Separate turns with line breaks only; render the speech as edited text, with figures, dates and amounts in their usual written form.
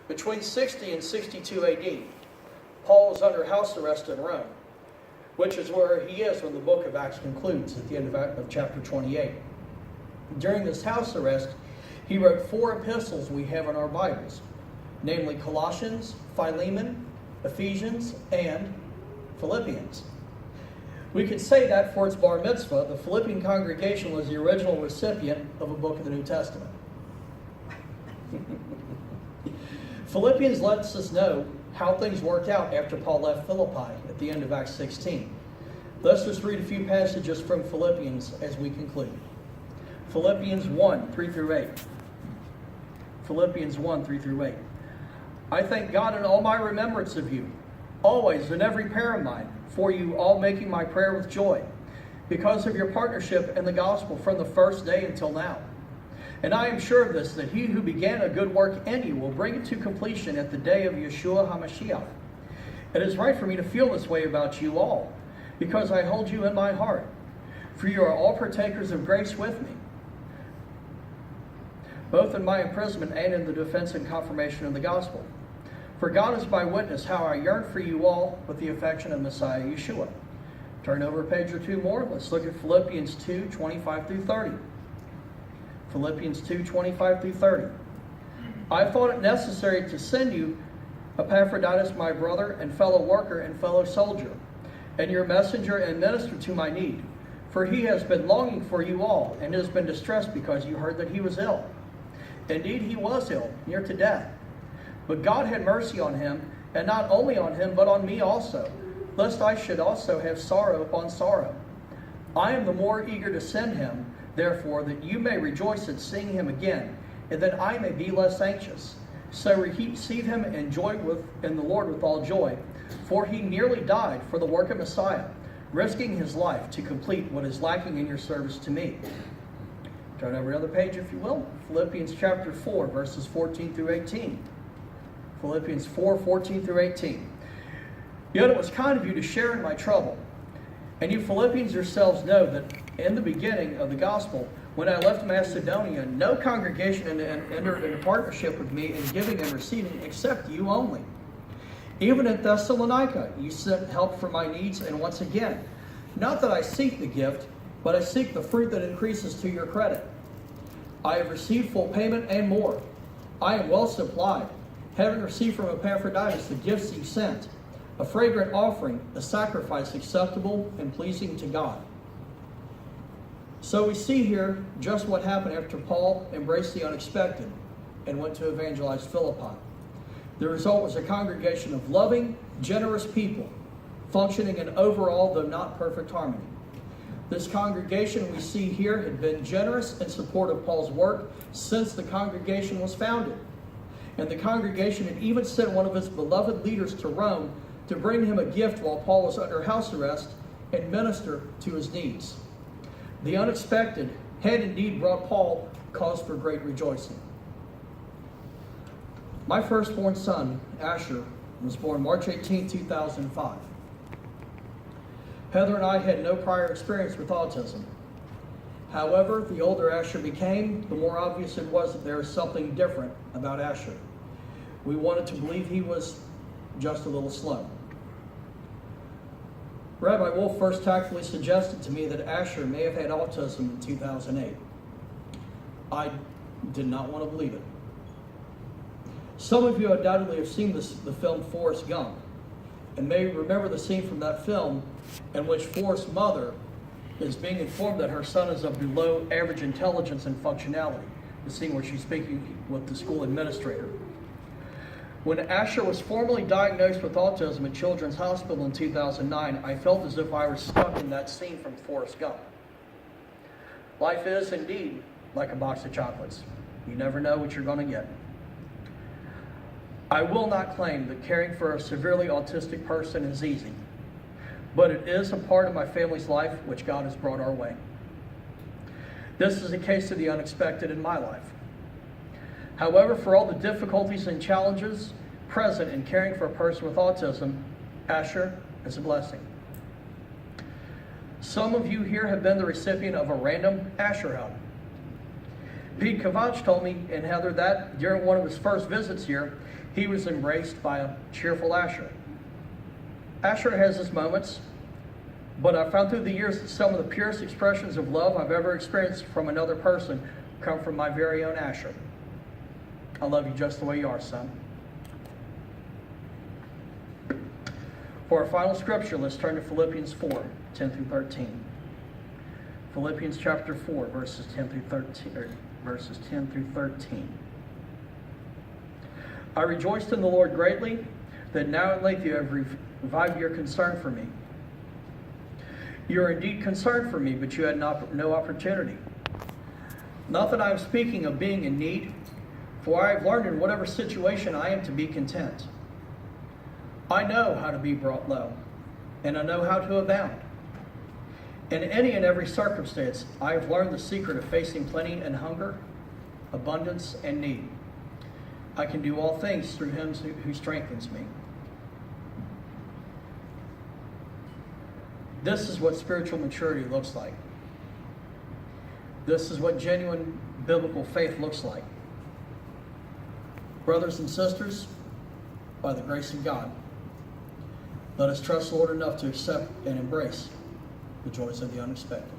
Between 60 and 62 AD, Paul was under house arrest in Rome, which is where he is when the book of Acts concludes at the end of chapter 28. During this house arrest, he wrote 4 epistles we have in our Bibles, namely Colossians, Philemon, Ephesians, and Philippians. We could say that for its bar mitzvah, the Philippian congregation was the original recipient of a book of the New Testament. Philippians lets us know how things worked out after Paul left Philippi at the end of Acts 16. Let's just read a few passages from Philippians as we conclude. Philippians 1, 3 through 8. Philippians 1, 3 through 8. I thank God in all my remembrance of you, always in every prayer of mine, for you all making my prayer with joy, because of your partnership in the gospel from the first day until now. And I am sure of this, that he who began a good work in you will bring it to completion at the day of Yeshua HaMashiach. It is right for me to feel this way about you all, because I hold you in my heart, for you are all partakers of grace with me, both in my imprisonment and in the defense and confirmation of the gospel. For God is my witness how I yearn for you all with the affection of Messiah Yeshua. Turn over a page or two more. Let's look at Philippians 2, 25 through 30. Philippians 2, 25 through 30. I thought it necessary to send you Epaphroditus, my brother and fellow worker and fellow soldier, and your messenger and minister to my need. For he has been longing for you all, and has been distressed because you heard that he was ill. Indeed, he was ill, near to death. But God had mercy on him, and not only on him, but on me also, lest I should also have sorrow upon sorrow. I am the more eager to send him, therefore, that you may rejoice at seeing him again, and that I may be less anxious. So receive him and joy in the Lord with all joy, for he nearly died for the work of Messiah, risking his life to complete what is lacking in your service to me. Turn over another page, if you will. Philippians chapter 4, verses 14 through 18. Philippians 4, 14 through 18. Yet it was kind of you to share in my trouble. And you Philippians yourselves know that in the beginning of the gospel, when I left Macedonia, no congregation entered into partnership with me in giving and receiving except you only. Even at Thessalonica, you sent help for my needs, and once again, not that I seek the gift, but I seek the fruit that increases to your credit. I have received full payment and more. I am well supplied, having received from Epaphroditus the gifts he sent, a fragrant offering, a sacrifice acceptable and pleasing to God. So we see here just what happened after Paul embraced the unexpected and went to evangelize Philippi. The result was a congregation of loving, generous people, functioning in overall, though not perfect, harmony. This congregation we see here had been generous in support of Paul's work since the congregation was founded. And the congregation had even sent one of its beloved leaders to Rome to bring him a gift while Paul was under house arrest and minister to his needs. The unexpected had indeed brought Paul cause for great rejoicing. My firstborn son, Asher, was born March 18, 2005. Heather and I had no prior experience with autism. However, the older Asher became, the more obvious it was that there was something different about Asher. We wanted to believe he was just a little slow. Rabbi Wolf first tactfully suggested to me that Asher may have had autism in 2008. I did not want to believe it. Some of you undoubtedly have seen the film Forrest Gump, and may remember the scene from that film in which Forrest's mother is being informed that her son is of below average intelligence and functionality, the scene where she's speaking with the school administrator. When Asher was formally diagnosed with autism at Children's Hospital in 2009, I felt as if I were stuck in that scene from Forrest Gump. Life is indeed like a box of chocolates. You never know what you're going to get. I will not claim that caring for a severely autistic person is easy, but it is a part of my family's life which God has brought our way. This is a case of the unexpected in my life. However, for all the difficulties and challenges present in caring for a person with autism, Asher is a blessing. Some of you here have been the recipient of a random Asher hug. Pete Kovach told me, and Heather, that during one of his first visits here, he was embraced by a cheerful Asher. Asher has his moments, but I've found through the years that some of the purest expressions of love I've ever experienced from another person come from my very own Asher. I love you just the way you are, son. For our final scripture, let's turn to Philippians 4, 10 through 13. Philippians chapter 4, verses 10 through 13. I rejoiced in the Lord greatly that now at length you have revived your concern for me. You are indeed concerned for me, but you had no opportunity. Not that I am speaking of being in need, for I have learned in whatever situation I am to be content. I know how to be brought low, and I know how to abound. In any and every circumstance, I have learned the secret of facing plenty and hunger, abundance and need. I can do all things through him who strengthens me. This is what spiritual maturity looks like. This is what genuine biblical faith looks like. Brothers and sisters, by the grace of God, let us trust the Lord enough to accept and embrace the joys of the unexpected.